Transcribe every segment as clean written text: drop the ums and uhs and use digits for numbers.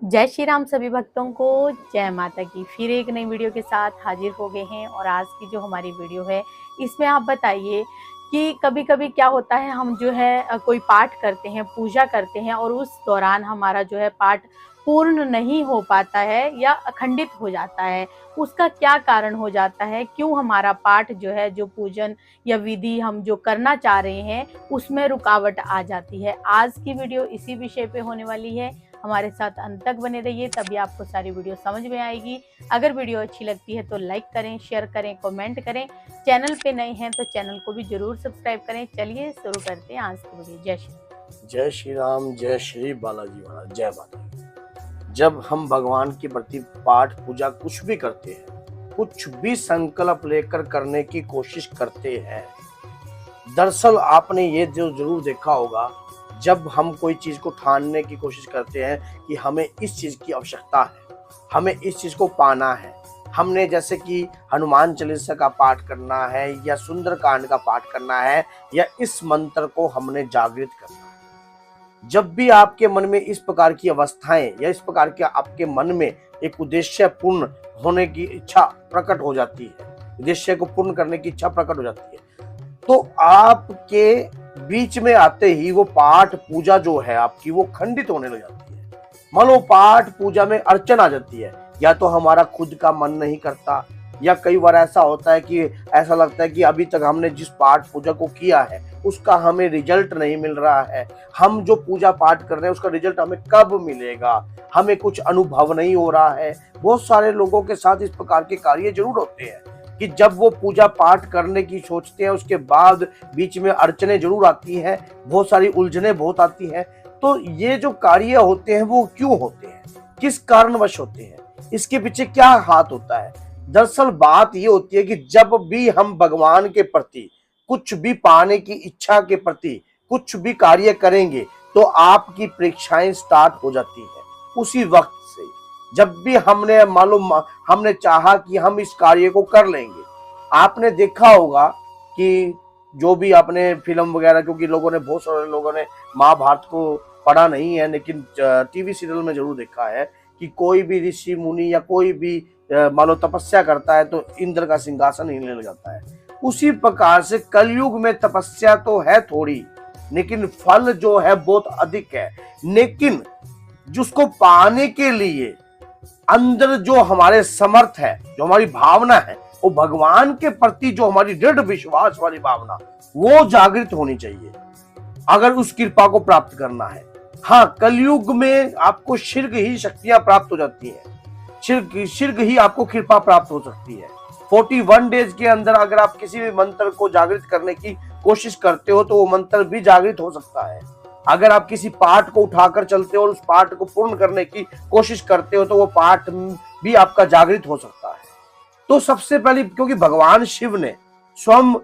जय श्री राम सभी भक्तों को। जय माता की। फिर एक नई वीडियो के साथ हाजिर हो गए हैं और आज की जो हमारी वीडियो है इसमें आप बताइए कि कभी कभी क्या होता है, हम जो है कोई पाठ करते हैं, पूजा करते हैं और उस दौरान हमारा जो है पाठ पूर्ण नहीं हो पाता है या अखंडित हो जाता है। उसका क्या कारण हो जाता है, क्यों हमारा पाठ जो है, जो पूजन या विधि हम जो करना चाह रहे हैं उसमें रुकावट आ जाती है। आज की वीडियो इसी विषय पे होने वाली है। हमारे साथ अंत तक बने रहिए, तभी आपको सारी वीडियो समझ में आएगी। अगर वीडियो अच्छी लगती है तो लाइक करें, शेयर करें, कमेंट करें। चैनल पे नए हैं तो चैनल को भी जरूर सब्सक्राइब करें। चलिए शुरू करते हैं आज की वीडियो। जय श्री राम, जय श्री बालाजी महाराज, जय माता दी। जब हम भगवान के प्रति पाठ पूजा कुछ भी करते हैं, कुछ भी संकल्प लेकर करने की कोशिश करते हैं, दरअसल आपने ये जो जरूर देखा होगा, जब हम कोई चीज को ठानने की कोशिश करते हैं कि हमें इस चीज की आवश्यकता है, हमें इस चीज को पाना है, हमने जैसे कि हनुमान चालीसा का पाठ करना है या सुंदरकांड का पाठ करना है या इस मंत्र को हमने जागृत करना है। जब भी आपके मन में इस प्रकार की अवस्थाएं या इस प्रकार के आपके मन में एक उद्देश्य पूर्ण होने की इच्छा प्रकट हो जाती है, उद्देश्य को पूर्ण करने की इच्छा प्रकट हो जाती है, तो आपके बीच में आते ही वो पाठ पूजा जो है आपकी वो खंडित होने लग जाती है। मान लो पाठ पूजा में अड़चन आ जाती है, या तो हमारा खुद का मन नहीं करता, या कई बार ऐसा होता है कि ऐसा लगता है कि अभी तक हमने जिस पाठ पूजा को किया है उसका हमें रिजल्ट नहीं मिल रहा है, हम जो पूजा पाठ कर रहे हैं उसका रिजल्ट हमें कब मिलेगा, हमें कुछ अनुभव नहीं हो रहा है। बहुत सारे लोगों के साथ इस प्रकार के कार्य जरूर होते हैं कि जब वो पूजा पाठ करने की सोचते हैं उसके बाद बीच में अड़चने जरूर आती हैं, बहुत सारी उलझने बहुत आती हैं। तो ये जो कार्य होते हैं वो क्यों होते हैं, किस कारणवश होते हैं, इसके पीछे क्या हाथ होता है? दरअसल बात ये होती है कि जब भी हम भगवान के प्रति कुछ भी पाने की इच्छा के प्रति कुछ भी कार्य करेंगे तो आपकी परीक्षाएं स्टार्ट हो जाती है उसी वक्त से। जब भी हमने मालूम हमने चाहा कि हम इस कार्य को कर लेंगे, आपने देखा होगा कि जो भी आपने फिल्म वगैरह, क्योंकि लोगों ने बहुत सारे लोगों ने महाभारत को पढ़ा नहीं है लेकिन टीवी सीरियल में जरूर देखा है कि कोई भी ऋषि मुनि या कोई भी मान लो तपस्या करता है तो इंद्र का सिंहासन हिलने लग जाता है। उसी प्रकार से कलयुग में तपस्या तो है थोड़ी, लेकिन फल जो है बहुत अधिक है। लेकिन जिसको पाने के लिए अंदर जो हमारे समर्थ है, जो हमारी भावना है, वो भगवान के प्रति जो हमारी दृढ़ विश्वास वाली भावना, वो जागृत होनी चाहिए अगर उस कृपा को प्राप्त करना है। हाँ, कलयुग में आपको शीघ्र ही शक्तियां प्राप्त हो जाती है, शीघ्र ही आपको कृपा प्राप्त हो सकती है। 41 डेज के अंदर अगर आप किसी भी मंत्र को जागृत करने की कोशिश करते हो तो वो मंत्र भी जागृत हो सकता है। अगर आप किसी पाठ को उठाकर चलते हो और उस पाठ को पूर्ण करने की कोशिश करते हो तो वो पाठ भी आपका जागृत हो सकता है। तो सबसे पहले, क्योंकि भगवान शिव ने स्वयं,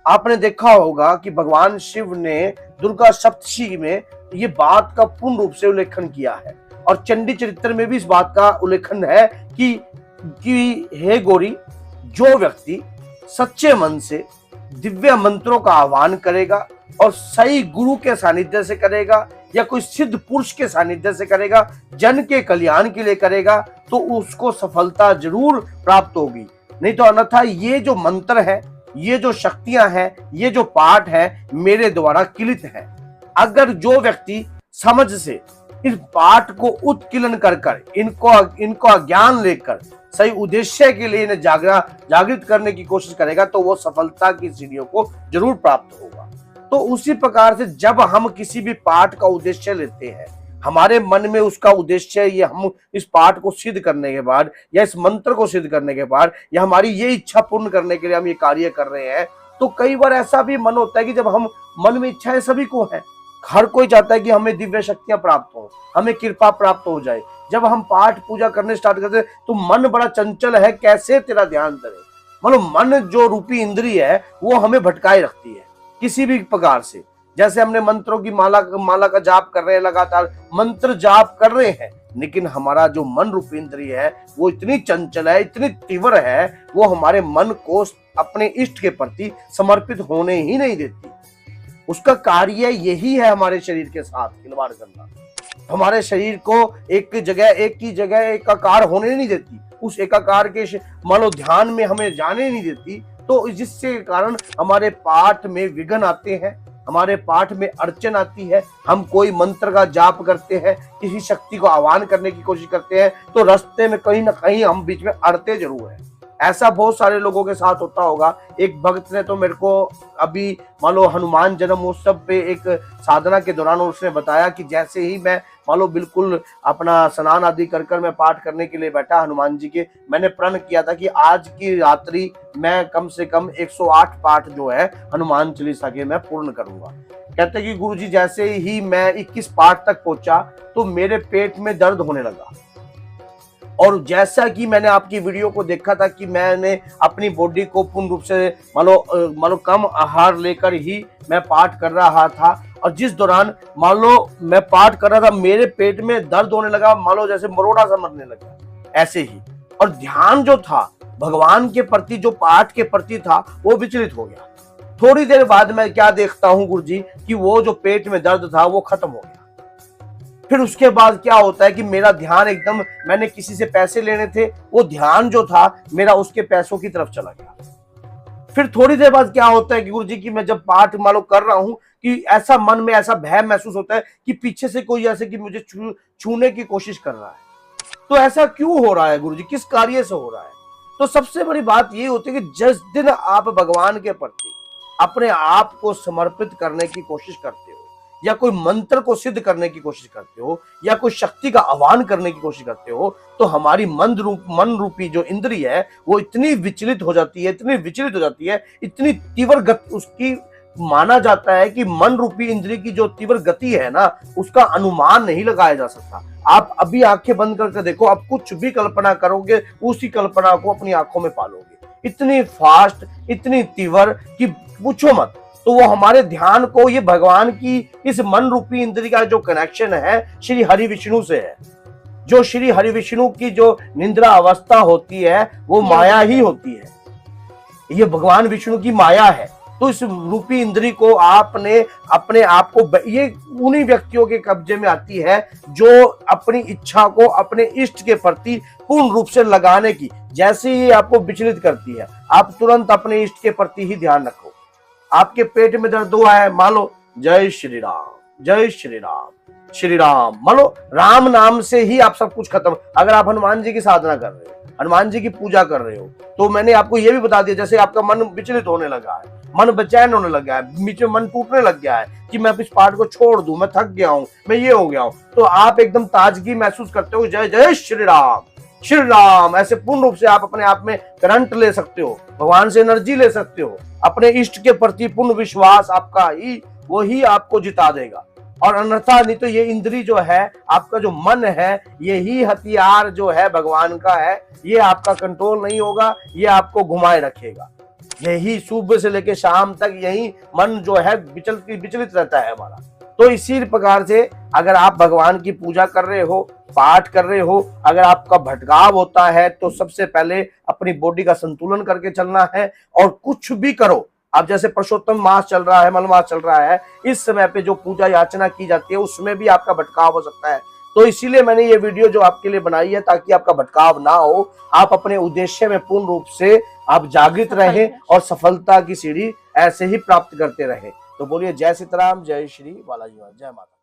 आपने देखा होगा कि भगवान शिव ने दुर्गा सप्तशी में ये बात का पूर्ण रूप से उल्लेखन किया है और चंडी चरित्र में भी इस बात का उल्लेखन है कि हे गौरी, जो व्यक्ति सच्चे मन से दिव्य मंत्रों का आह्वान करेगा और सही गुरु के सानिध्य से करेगा या कोई सिद्ध पुरुष के सानिध्य से करेगा, जन के कल्याण के लिए करेगा, तो उसको सफलता जरूर प्राप्त होगी। नहीं तो अन्यथा ये जो मंत्र है, ये जो शक्तियां हैं, ये जो पाठ है, मेरे द्वारा किलित है। अगर जो व्यक्ति समझ से इस पाठ को उत्कीर्ण कर इनको अज्ञान लेकर सही उद्देश्य के लिए इन्हें जागृत करने की कोशिश करेगा तो वो सफलता की सीढ़ियों को जरूर प्राप्त होगा। तो उसी प्रकार से जब हम किसी भी पाठ का उद्देश्य लेते हैं, हमारे मन में उसका उद्देश्य ये, हम इस पाठ को सिद्ध करने के बाद या इस मंत्र को सिद्ध करने के बाद या हमारी ये इच्छा पूर्ण करने के लिए हम ये कार्य कर रहे हैं, तो कई बार ऐसा भी मन होता है कि जब हम मन में इच्छाएं सभी को है, हर कोई चाहता है कि हमें दिव्य शक्तियां प्राप्त हो, हमें कृपा प्राप्त हो जाए। जब हम पाठ पूजा करने स्टार्ट करते हैं तो मन बड़ा चंचल है, कैसे तेरा ध्यान धरे। मतलब मन जो रूपी इंद्रिय है वो हमें भटकाए रखती है किसी भी प्रकार से। जैसे हमने मंत्रों की माला का जाप कर रहे हैं, लगातार मंत्र जाप कर रहे हैं, लेकिन हमारा जो मन रूपी इंद्रिय है वो इतनी चंचल है, इतनी तीव्र है, वो हमारे मन को अपने इष्ट के प्रति समर्पित होने ही नहीं देती। उसका कार्य यही है हमारे शरीर के साथ खिलवाड़ करना। हमारे शरीर को एक ही जगह एकाकार होने नहीं देती, उस एकाकार के मान लो ध्यान में हमें जाने नहीं देती। तो जिससे कारण हमारे पाठ में विघ्न आते हैं, हमारे पाठ में अड़चन आती है। हम कोई मंत्र का जाप करते हैं, किसी शक्ति को आह्वान करने की कोशिश करते हैं, तो रास्ते में कहीं ना कहीं हम बीच में अड़ते जरूर हैं। ऐसा बहुत सारे लोगों के साथ होता होगा। एक भक्त ने तो मेरे को अभी मान लो हनुमान जन्मोत्सव पे एक साधना के दौरान उसने बताया कि जैसे ही मैं मान लो बिल्कुल अपना स्नान आदि कर मैं पाठ करने के लिए बैठा हनुमान जी के, मैंने प्रण किया था कि आज की रात्रि मैं कम से कम 108 पाठ जो है हनुमान चालीसा के मैं पूर्ण करूंगा। कहते कि गुरुजी जैसे ही मैं 21 पाठ तक पहुंचा तो मेरे पेट में दर्द होने लगा, और जैसा कि मैंने आपकी वीडियो को देखा था कि मैंने अपनी बॉडी को पूर्ण रूप से मान लो कम आहार लेकर ही मैं पाठ कर रहा था, और जिस दौरान मान लो मैं पाठ कर रहा था मेरे पेट में दर्द होने लगा, मान लो जैसे मरोड़ा सा मरने लगा ऐसे ही। और ध्यान जो था भगवान के प्रति, जो पाठ के प्रति था, वो विचलित हो गया। थोड़ी देर बाद मैं क्या देखता हूँ गुरुजी कि वो जो पेट में दर्द था वो खत्म हो गया। फिर उसके बाद क्या होता है कि मेरा ध्यान एकदम, मैंने किसी से पैसे लेने थे, वो ध्यान जो था मेरा उसके पैसों की तरफ चला गया। फिर थोड़ी देर बाद क्या होता है कि गुरुजी की मैं जब पाठ मान लो कर रहा हूं कि ऐसा मन में ऐसा भय महसूस होता है कि पीछे से कोई ऐसे कि मुझे छूने की कोशिश कर रहा है। तो ऐसा क्यों हो रहा है गुरुजी, किस कार्य से हो रहा है? तो सबसे बड़ी बात ये होती है कि जिस दिन आप भगवान के प्रति अपने आप को समर्पित करने की कोशिश करते हो, या कोई मंत्र को सिद्ध करने की कोशिश करते हो, या कोई शक्ति का आह्वान करने की कोशिश करते हो, तो हमारी मन रूपी जो इंद्री है वो इतनी विचलित हो जाती है, इतनी विचलित हो जाती है, इतनी तीव्र गति उसकी, माना जाता है कि मन रूपी इंद्री की जो तीव्र गति है ना, उसका अनुमान नहीं लगाया जा सकता। आप अभी आंखें बंद करके देखो, आप कुछ भी कल्पना करोगे, उसी कल्पना को अपनी आंखों में पालोगे। इतनी फास्ट, इतनी तीव्र कि पूछो मत। तो वो हमारे ध्यान को, ये भगवान की इस मन रूपी इंद्री का जो कनेक्शन है श्री हरि विष्णु से है। जो श्री हरि विष्णु की जो निंद्रा अवस्था होती है वो माया ही होती है, ये भगवान विष्णु की माया है। तो इस रूपी इंद्री को आपने अपने आप को, ये उन्हीं व्यक्तियों के कब्जे में आती है जो अपनी इच्छा को अपने इष्ट के प्रति पूर्ण रूप से लगाने की, जैसे ही आपको विचलित करती है, आप तुरंत अपने इष्ट के प्रति ही ध्यान रखो। आपके पेट में दर्द हुआ है, मान लो जय श्री राम, जय श्री राम, श्री राम, मान लो राम नाम से ही आप सब कुछ खत्म। अगर आप हनुमान जी की साधना कर रहे हो, हनुमान जी की पूजा कर रहे हो, तो मैंने आपको ये भी बता दिया, जैसे आपका मन विचलित होने लगा है, मन बेचैन होने लगा है, बीच में मन टूटने लग गया है कि मैं इस पाठ को छोड़ दूं, मैं थक गया हूं, मैं ये हो गया हूं, तो आप एकदम ताजगी महसूस करते हो, जय जय श्री राम, श्री राम, ऐसे पूर्ण रूप से आप अपने आप में करंट ले सकते हो, भगवान से एनर्जी ले सकते हो। अपने इष्ट के प्रति पूर्ण विश्वास आपका ही, वही आपको जिता देगा। और अन्यथा नहीं तो ये इंद्री जो है, आपका जो मन है, यही हथियार जो है भगवान का है, ये आपका कंट्रोल नहीं होगा, ये आपको घुमाए रखेगा। यही सुबह से लेकर शाम तक यही मन जो है विचलित रहता है हमारा। तो इसी प्रकार से अगर आप भगवान की पूजा कर रहे हो, पाठ कर रहे हो, अगर आपका भटकाव होता है, तो सबसे पहले अपनी बॉडी का संतुलन करके चलना है। और कुछ भी करो, अब जैसे पुरुषोत्तम मास चल रहा है, मल मास चल रहा है, इस समय पे जो पूजा याचना की जाती है उसमें भी आपका भटकाव हो सकता है। तो इसीलिए मैंने ये वीडियो जो आपके लिए बनाई है, ताकि आपका भटकाव ना हो, आप अपने उद्देश्य में पूर्ण रूप से आप जागृत रहें और सफलता की सीढ़ी ऐसे ही प्राप्त करते रहें। तो बोलिए जय सीताराम, जय श्री बालाजी, जय माता।